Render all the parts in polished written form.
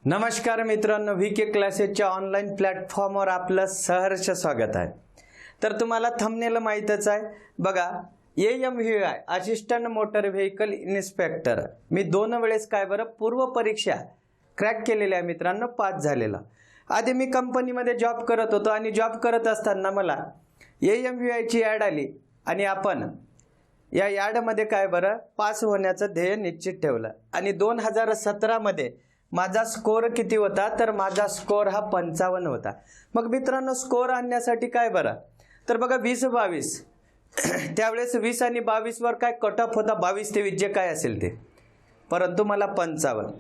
नमस्कार मित्रांनो, व्हीके क्लासेसच्या ऑनलाईन प्लॅटफॉर्मवर आपलं सहर्ष स्वागत आहे। तर तुम्हाला थंबनेल माहीतच आहे बघा, AMVI assistant motor vehicle inspector मी 2 वेळेस काय बरं पूर्व परीक्षा क्रॅक केलेल्या आहे मित्रांनो, पास झालेला। आधी मी कंपनीमध्ये जॉब करत होतो आणि जॉब करत असताना मला AMVI ची ॲड आली आणि आपण या ॲडमध्ये काय बरं पास होण्याचं ध्येय निश्चित ठेवलं आणि 2017 मध्ये माझा स्कोर किती होता तर माझा स्कोर हा 55 होता। मग मित्रांनो स्कोर आणण्यासाठी काय बरं तर बघा 20-22 त्यावेळेस 20 आणि 22 वर काय कट ऑफ होता 22 ते 20 जे काय असेल ते, परंतु मला 55।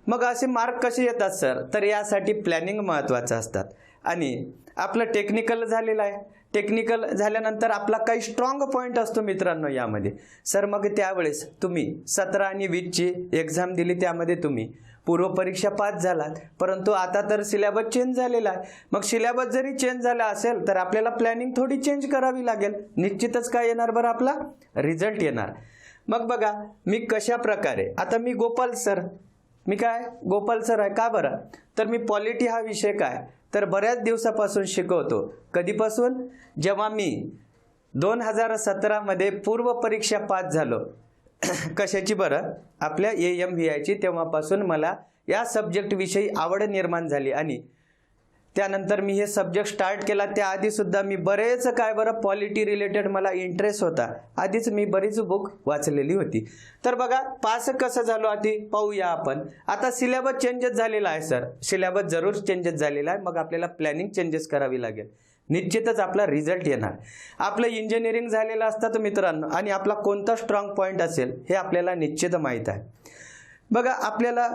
मग असे मार्क कसे येतात सर तर यासाठी प्लॅनिंग महत्त्वाचं असतात आणि आपलं टेक्निकल झालेलं आहे। टेक्निकल झाल्यानंतर आपला काही स्ट्रॉंग पॉईंट असतो मित्रांनो यामध्ये सर। मग त्यावेळेस तुम्ही 17 आणि 20 ची एग्जाम दिली, त्यामध्ये तुम्ही पूर्व परीक्षा पास झालात, परंतु आता तर सिलेबस चेंज झालेला आहे। मग सिलेबस जरी चेंज झाला असेल तर आपल्याला प्लॅनिंग थोडी चेंज करावी लागेल, निश्चितच काय येणार बरं आपला रिझल्ट येणार। मग बघा मी कशा प्रकारे, आता मी गोपाल सर, मी काय गोपाल सर आहे का बरं तर मी पॉलिटी हा विषय काय तर बऱ्याच दिवसापासून शिकवतो। कधीपासून जेव्हा मी 2017 मध्ये पूर्व परीक्षा पास झालो कशाची बरं आपल्या AMVI ची, तेव्हापासून मला या सब्जेक्ट विषयी आवड निर्माण झाली आणि त्यानंतर मी हे सब्जेक्ट स्टार्ट केला। त्याआधी सुद्धा मी बरेच काय बरं पॉलिटी रिलेटेड मला इंटरेस्ट होता, आधीच मी बरीच बुक वाचलेली होती। तर बघा पास कसं झालो आधी पाहूया आपण। आता सिलेबस चेंजेस झालेला आहे सर, सिलेबस जरूर चेंजेस झालेला आहे, मग आपल्याला प्लॅनिंग चेंजेस करावी लागेल, निश्चितच आपला रिझल्ट येणार। आपलं इंजिनिअरिंग झालेलं असतं मित्रांनो आणि आपला कोणता स्ट्रॉंग पॉईंट असेल हे आपल्याला निश्चित माहीत आहे। बघा आपल्याला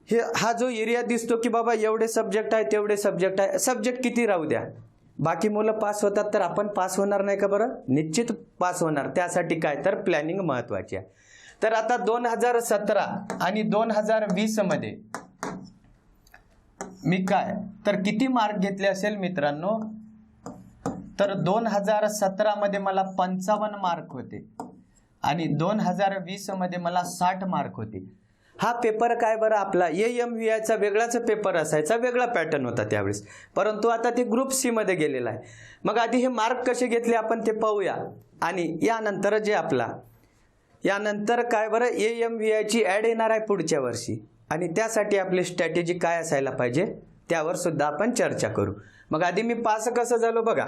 हे हा जो एरिया दिसतो की बाबा एवढे सब्जेक्ट आहे तेवढे सब्जेक्ट आहे, सब्जेक्ट किती राहू द्या, बाकी मुलं पास होतात तर आपण पास होणार नाही का बरं, निश्चित पास होणार। त्यासाठी काय तर प्लॅनिंग महत्त्वाची आहे। तर आता 2017 आणि 2020 मध्ये मी काय तर किती मार्क घेतले असेल मित्रांनो तर 2017 मध्ये मला 55 मार्क होते आणि 2020 मध्ये मला 60 मार्क होते। हा पेपर काय बरं आपला AMVI चा वेगळाच पेपर असायचा, वेगळा पॅटर्न होता त्यावेळेस, परंतु आता ते ग्रुप सी मध्ये गेलेला आहे। मग आधी हे मार्क कसे घेतले आपण ते पाहूया आणि यानंतर जे आपला यानंतर काय बरं AMVI ची ॲड येणार आहे पुढच्या वर्षी आणि त्यासाठी आपली स्ट्रॅटेजी काय असायला पाहिजे त्यावर सुद्धा आपण चर्चा करू। मग आधी मी पास कसं झालो बघा,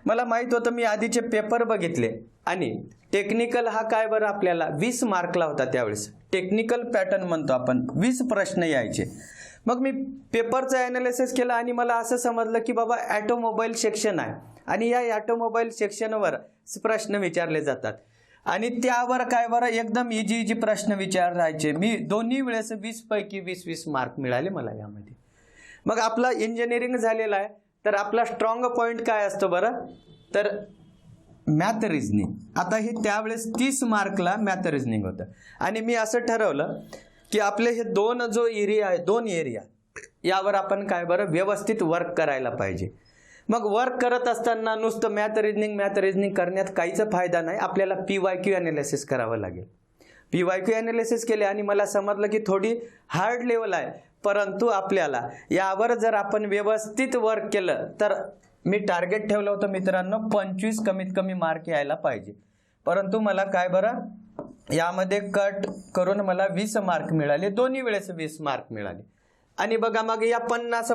मला माहित होतं, मी आधीचे पेपर बघितले आणि टेक्निकल हा काय बरं आपल्याला 20 मार्कला होता त्यावेळेस, टेक्निकल पॅटर्न म्हणतो आपण, 20 प्रश्न यायचे। मग मी पेपरचं ॲनालिसिस केलं आणि मला असं समजलं की बाबा ऑटोमोबाईल सेक्शन आहे आणि या ऑटोमोबाईल सेक्शनवर प्रश्न विचारले जातात आणि त्यावर काय बरं एकदम इजी प्रश्न विचारायचे। मी दोन्ही वेळेस 20 पैकी 20 मार्क मिळाले मला यामध्ये। मग आपला इंजिनिअरिंग झालेला आहे तर आपला स्ट्रॉंग पॉईंट काय असतो बरं तर मॅथ रिझनिंग। आता हे त्यावेळेस 30 मार्कला मॅथ रिझनिंग होतं आणि मी असं ठरवलं की आपले हे दोन एरिया यावर आपण काय बरं व्यवस्थित वर्क करायला पाहिजे। मग वर्क करत असताना नुसतं मॅथ रिझनिंग करण्यात काहीच फायदा नाही, आपल्याला PYQ ॲनालिसिस करावं लागेल। PYQ ॲनालिसिस केले आणि मला समजलं की थोडी हार्ड लेवल आहे, परंतु आपल्याला यावर जर आपण व्यवस्थित वर्क केलं तर मी टार्गेट ठेवलं होतं मित्रांनो 25 कमीत कमी मार्क यायला पाहिजे, परंतु मला काय बरं यामध्ये कट करून मला 20 मार्क मिळाले, दोन्ही वेळेस 20 मार्क मिळाले। आणि बघा मग या 50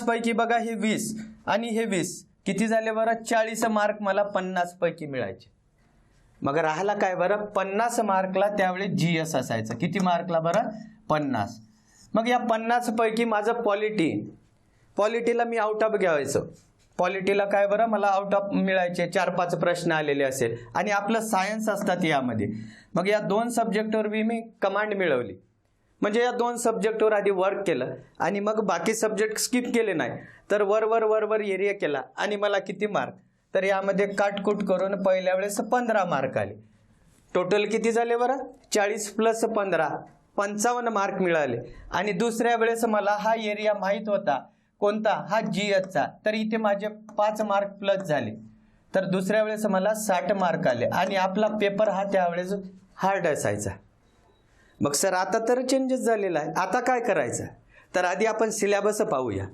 पैकी बघा हे 20 आणि हे 20 किती झाले बरं 40 मार्क मला 50 पैकी मिळायचे। मग राहिला काय बरं 50 मार्कला त्यावेळी GS असायचं, किती मार्कला बरं 50। मग या 50 पैकी माझं पॉलिटीला मी आउट ऑफ घ्यायचो, पॉलिटीला काय बरं मला आउट ऑफ मिळायचे, 4-5 प्रश्न आलेले असेल आणि आपलं सायन्स असतात यामध्ये। मग या 2 सब्जेक्टवर मी कमांड मिळवली, म्हणजे या 2 सब्जेक्टवर आधी वर्क केलं आणि मग बाकी सब्जेक्ट स्किप केले नाही तर वर एरिया केला आणि मला किती मार्क तर यामध्ये काटकूट करून पहिल्या वेळेस 15 मार्क आले। टोटल किती झाले बरं 40 + 15 55 मार्क मिळाले आणि दुसऱ्या वेळेस मला हा एरिया माहीत होता कोणता हा GS चा, तर इथे माझे 5 मार्क प्लस झाले, तर दुसऱ्या वेळेस मला 60 मार्क आले आणि आपला पेपर हा त्यावेळेस हार्ड असायचा। मग सर आता तर चेंजेस झालेला आहे, आता काय करायचं? तर आधी आपण सिलेबस पाहूया.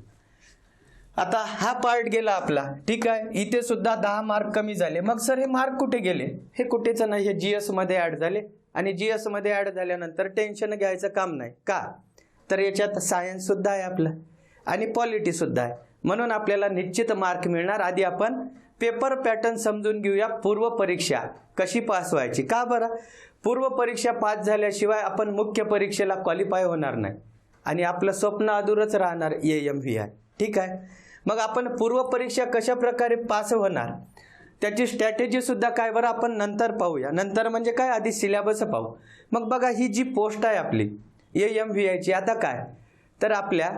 आता हा पार्ट गेला आपला, ठीक आहे. इथे सुद्धा 10 मार्क कमी झाले. मग सर हे मार्क कुठे गेले? हे कुठेच नाही, हे GS मध्ये ॲड झाले. आणि GS मध्ये ॲड झाल्यानंतर टेन्शन घ्यायचं काम नाही. का? तर याच्यात सायन्स सुद्धा आहे आपलं आणि पॉलिटी सुद्धा आहे, म्हणून आपल्याला निश्चित मार्क मिळणार. आधी आपण पेपर पॅटर्न समजून घेऊया. पूर्व परीक्षा कशी पास व्हायची? का बरं? पूर्व परीक्षा पास झाल्याशिवाय आपण मुख्य परीक्षेला क्वालिफाय होणार नाही आणि आपलं स्वप्न अधुरच राहणार AMVI. ठीक आहे. मग आपण पूर्व परीक्षा कशा प्रकारे पास होणार त्याची स्ट्रॅटेजी सुद्धा काय बरं आपण नंतर पाहूया. नंतर म्हणजे काय, आधी सिलेबस पाहू. मग बघा ही जी पोस्ट आहे आपली AMVI ची, आता काय तर आपल्या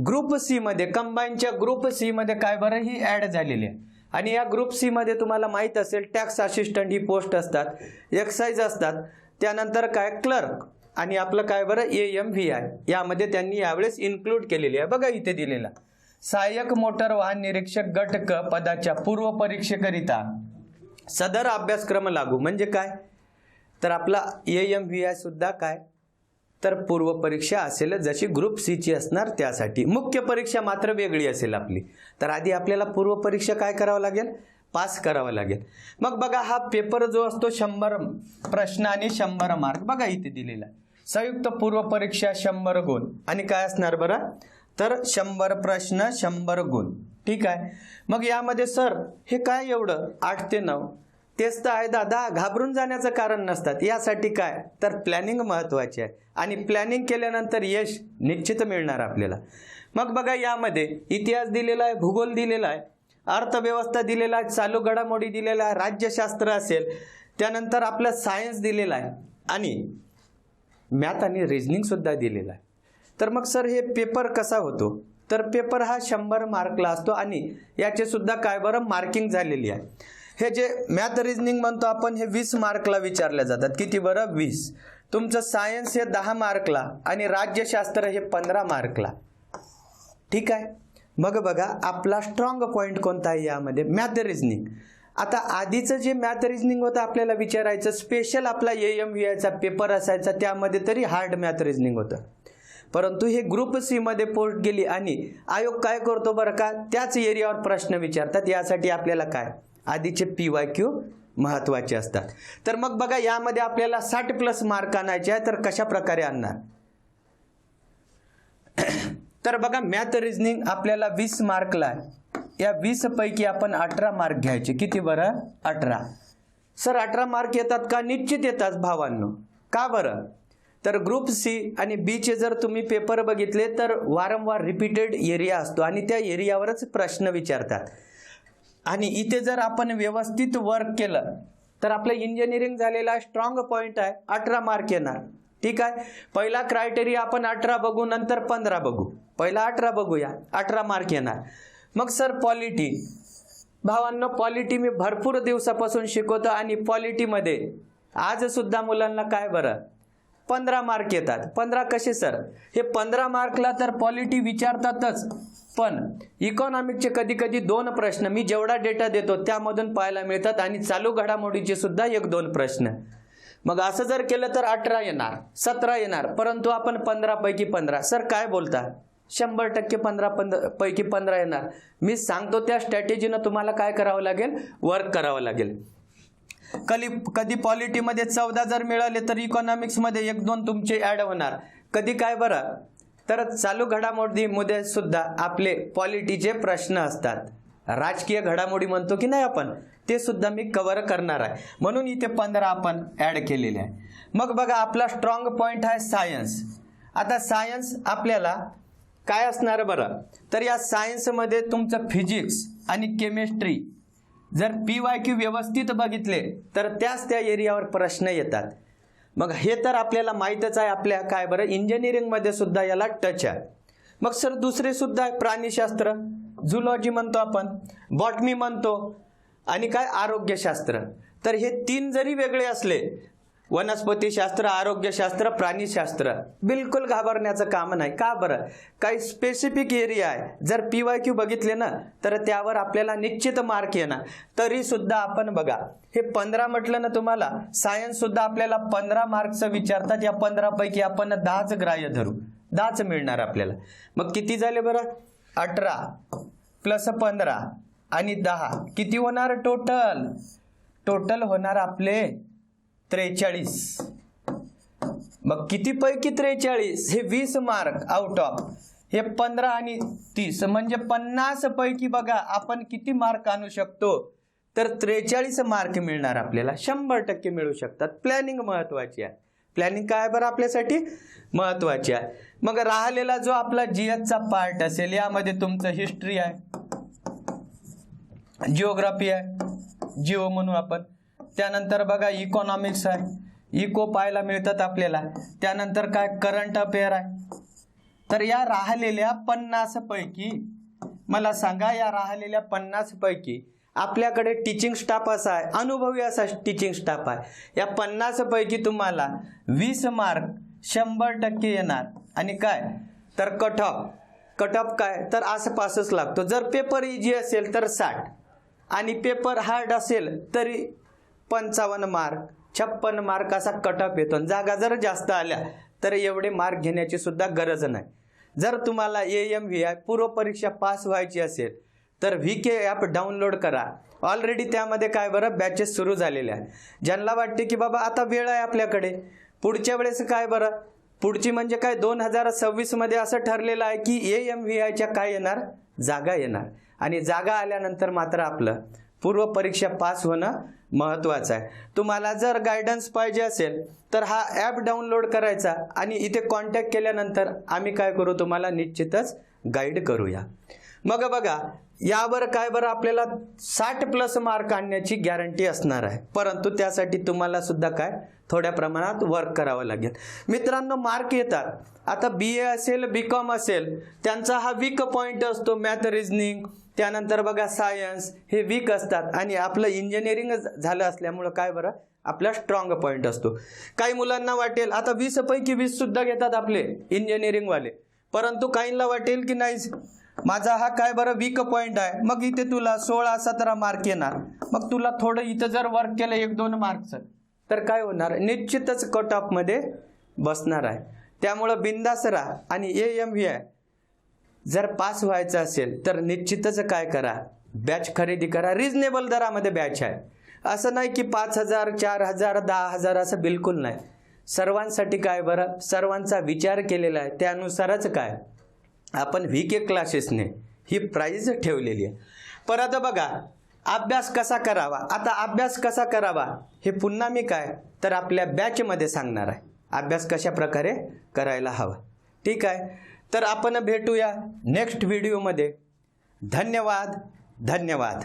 ग्रुप C मध्ये, कंबाईनच्या ग्रुप C मध्ये काय बरं ही ॲड झालेली आहे. आणि या ग्रुप C मध्ये तुम्हाला माहीत असेल टॅक्स असिस्टंट ही पोस्ट असतात, एक्साईज असतात, त्यानंतर काय क्लर्क आणि आपलं काय बरं AMVI यामध्ये त्यांनी यावेळेस इन्क्लूड केलेली आहे. बघा इथे दिलेला सहाय्यक मोटर वाहन निरीक्षक गट क पदाच्या पूर्व परीक्षेकरिता सदर अभ्यासक्रम लागू. म्हणजे काय तर आपला AMVI सुद्धा काय तर पूर्व परीक्षा असेल जशी ग्रुप C ची असणार, त्यासाठी मुख्य परीक्षा मात्र वेगळी असेल आपली. तर आधी आपल्याला पूर्व परीक्षा काय करावं लागेल, पास करावं लागेल. मग बघा हा पेपर जो असतो 100 प्रश्न आणि 100 मार्क. बघा इथे दिलेला संयुक्त पूर्व परीक्षा 100 गुण आणि काय असणार बरं तर 100 प्रश्न 100 गुण. ठीक आहे. मग यामध्ये सर हे काय एवढं 8 ते 9 तेच तर आहे दादा, घाबरून जाण्याचं कारण नसतात. यासाठी काय तर प्लॅनिंग महत्त्वाची आहे आणि प्लॅनिंग केल्यानंतर यश निश्चित मिळणार आपल्याला. मग बघा यामध्ये इतिहास दिलेला आहे, भूगोल दिलेला आहे, अर्थव्यवस्था दिलेला आहे, चालू घडामोडी दिलेला आहे, राज्यशास्त्र असेल, त्यानंतर आपलं सायन्स दिलेला आहे आणि मॅथ आणि रिझनिंग सुद्धा दिलेला आहे. तर मग सर हे पेपर कसा होतो तर पेपर हा 100 मार्कला असतो आणि याचे सुद्धा काय बरं मार्किंग झालेली आहे. हे जे मॅथ रिझनिंग म्हणतो आपण हे 20 मार्कला विचारले जातात. किती बरं 20. तुमचं सायन्स हे 10 मार्कला आणि राज्यशास्त्र हे 15 मार्कला. ठीक आहे. मग बघा आपला स्ट्रॉंग पॉईंट कोणता आहे यामध्ये, मॅथ रिझनिंग. आता आधीचं जे मॅथ रिझनिंग होतं आपल्याला विचारायचं स्पेशल आपला AMVIचा पेपर असायचा, त्यामध्ये तरी हार्ड मॅथ रिझनिंग होतं. परंतु हे ग्रुप C मध्ये पोस्ट गेली आणि आयोग काय करतो बरं का, त्याच एरियावर प्रश्न विचारतात. यासाठी आपल्याला काय आधीचे PYQ महत्त्वाचे असतात. तर मग बघा यामध्ये आपल्याला 60+ मार्क आणायचे आहे. तर कशा प्रकारे आणणार तर बघा मॅथ रिझनिंग आपल्याला 20 मार्कला आहे. या 20 पैकी आपण 18 मार्क घ्यायचे. किती बरं 18. सर 18 मार्क येतात का? निश्चित येतात भावांनो. का बरं तर ग्रुप C आणि B चे जर तुम्ही पेपर बघितले तर वारंवार रिपीटेड एरिया असतो आणि त्या एरियावरच प्रश्न विचारतात. आणि इथे जर आपण व्यवस्थित वर्क केलं तर आपलं इंजिनिअरिंग झालेला स्ट्रॉंग पॉईंट आहे, 18 मार्क येणार. ठीक आहे. पहिला क्रायटेरिया आपण 18 बघू, नंतर 15 बघू. पहिला 18 बघूया, 18 मार्क येणार. मग सर पॉलिटी, भावांनो पॉलिटी मी भरपूर दिवसापासून शिकवतो आणि पॉलिटीमध्ये आज सुद्धा मुलांना काय बरं 15 मार्क येतात. 15 कसे सर? हे 15 मार्कला तर पॉलिटी विचारतातच, पण इकॉनॉमिकचे कधी कधी 2 प्रश्न मी जेवढा डेटा देतो त्यामधून पाहायला मिळतात आणि चालू घडामोडीचे सुद्धा 1-2 प्रश्न. मग असं जर केलं तर 18 येणार, 17 येणार, परंतु आपण 15 पैकी 15. सर काय बोलता? 100% 15 पैकी 15 येणार. मी सांगतो त्या स्ट्रॅटेजीनं तुम्हाला काय करावं लागेल, वर्क करावं लागेल. कधी पॉलिटीमध्ये 14 जर मिळाले तर इकॉनॉमिक्समध्ये 1-2 तुमचे ॲड होणार. कधी काय बरं तर चालू घडामोडीमध्ये सुद्धा आपले पॉलिटीचे प्रश्न असतात. राजकीय घडामोडी म्हणतो की नाही आपण, ते सुद्धा मी कव्हर करणार आहे, म्हणून इथे 15 आपण ॲड केलेले आहे. मग बघा आपला स्ट्रॉंग पॉईंट आहे सायन्स. आता सायन्स आपल्याला काय असणार बरं तर या सायन्समध्ये तुमचं फिजिक्स आणि केमिस्ट्री जर PYQ व्यवस्थित बघितले तर त्याच त्या एरियावर प्रश्न येतात. मग हे तर आपल्याला माहीतच आहे. आपल्या काय बरं इंजिनिअरिंगमध्ये सुद्धा याला टच आहे. मग सर दुसरे सुद्धा आहे, प्राणीशास्त्र, झुलॉजी म्हणतो आपण, बॉटनी म्हणतो आणि काय आरोग्यशास्त्र. तर हे 3 जरी वेगळे असले वनस्पतीशास्त्र, आरोग्यशास्त्र, प्राणीशास्त्र, बिलकुल घाबरण्याचं काम नाही. का बरं? काही स्पेसिफिक एरिया आहे. जर PYQ बघितले ना तर त्यावर आपल्याला निश्चित मार्क येणार. तरी सुद्धा आपण बघा, हे 15 म्हटलं ना तुम्हाला, सायन्स सुद्धा आपल्याला 15 मार्क्सचं विचारतात. या 15 पैकी आपण 10च ग्राह्य धरू, 10च मिळणार आपल्याला. मग किती झाले बरं? 18 प्लस 15 आणि 10 किती होणार? टोटल होणार आपले 43. मग किती पैकी 43? हे 20 मार्क आउट ऑफ हे 15 आणि 30 म्हणजे 50 पैकी बघा आपण किती मार्क आणू शकतो? तर 43 मार्क मिळणार आपल्याला. 100% मिळू शकतात. प्लॅनिंग महत्वाची आहे. प्लॅनिंग काय बरं आपल्यासाठी महत्वाची आहे. मग राहिलेला जो आपला GSचा पार्ट असेल, यामध्ये तुमचं हिस्ट्री आहे, जिओग्राफी आहे, जिओ म्हणू आपण. त्यानंतर बघा इकॉनॉमिक्स आहे, इको पाहायला मिळतात आपल्याला. त्यानंतर काय करंट अफेअर आहे. तर या राहिलेल्या 50 पैकी मला सांगा, या राहिलेल्या 50 पैकी आपल्याकडे टीचिंग स्टाफ असा आहे, अनुभवी असा टीचिंग स्टाफ आहे. या 50 पैकी तुम्हाला 20 मार्क 100% येणार. आणि काय तर कट ऑफ काय तर आसपासच लागतो. जर पेपर इजी असेल तर 60 आणि पेपर हार्ड असेल तरी 55 मार्क 56 मार्क असा कट ऑफ येतो. जागा जर जास्त आल्या तर एवढे मार्क घेण्याची सुद्धा गरज नाही. जर तुम्हाला AMVI पूर्व परीक्षा पास व्हायची असेल तर VK ॲप डाउनलोड करा. ऑलरेडी त्यामध्ये काय बरं बॅचेस सुरू झालेल्या आहे. ज्यांना वाटते की बाबा आता वेळ आहे आपल्याकडे, पुढच्या वेळेस काय बरं, पुढची म्हणजे काय 2026 मध्ये असं ठरलेलं आहे की AMVIच्या काय येणार? जागा येणार. आणि जागा आल्यानंतर मात्र आपलं पूर्व परीक्षा पास होणं महत्त्वाचं आहे. तुम्हाला जर गायडन्स पाहिजे असेल तर हा ॲप डाउनलोड करायचा आणि इथे कॉन्टॅक्ट केल्यानंतर आम्ही काय करू, तुम्हाला निश्चितच गाईड करूया. मग बघा, यावर काय बरं आपल्याला 60+ मार्क आणण्याची गॅरंटी असणार आहे. परंतु त्यासाठी तुम्हाला सुद्धा काय थोड्या प्रमाणात वर्क करावं लागेल. मित्रांनो, मार्क येतात. आता BA असेल, BCom असेल, त्यांचा हा वीक पॉईंट असतो. मॅथ, रिझनिंग, त्यानंतर बघा सायन्स, हे वीक असतात. आणि आपलं इंजिनिअरिंग झालं असल्यामुळं काय बरं आपला स्ट्रॉंग पॉईंट असतो. काही मुलांना वाटेल आता 20 पैकी 20 सुद्धा घेतात आपले इंजिनिअरिंगवाले, परंतु काहींना वाटेल की नाही माझा हा काय बरं वीक पॉईंट आहे. मग इथे तुला 16-17 मार्क येणार. मग तुला थोडं इथं जर वर्क केलं 1-2 मार्कचं तर काय होणार, निश्चितच कट ऑफ मध्ये बसणार आहे. त्यामुळं बिंदास राहा. आणि AMVI जर पास व्हायचं असेल तर निश्चितच काय करा, बॅच खरेदी करा. रिजनेबल दरामध्ये बॅच आहे. असं नाही की 5,000, 4,000, 10,000 असं बिलकुल नाही. सर्वांसाठी काय बरं, सर्वांचा विचार केलेला आहे. त्यानुसारच काय आपण VK क्लासेसने ही प्राइस ठेवलेली आहे. परत बघा, अभ्यास कसा करावा. आता अभ्यास कसा करावा हे पुन्हा मी काय तर आपल्या बॅचमध्ये सांगणार आहे. अभ्यास कशा प्रकारे करायला हवा. ठीक आहे. तर आपण भेटूया नेक्स्ट व्हिडिओमध्ये. धन्यवाद.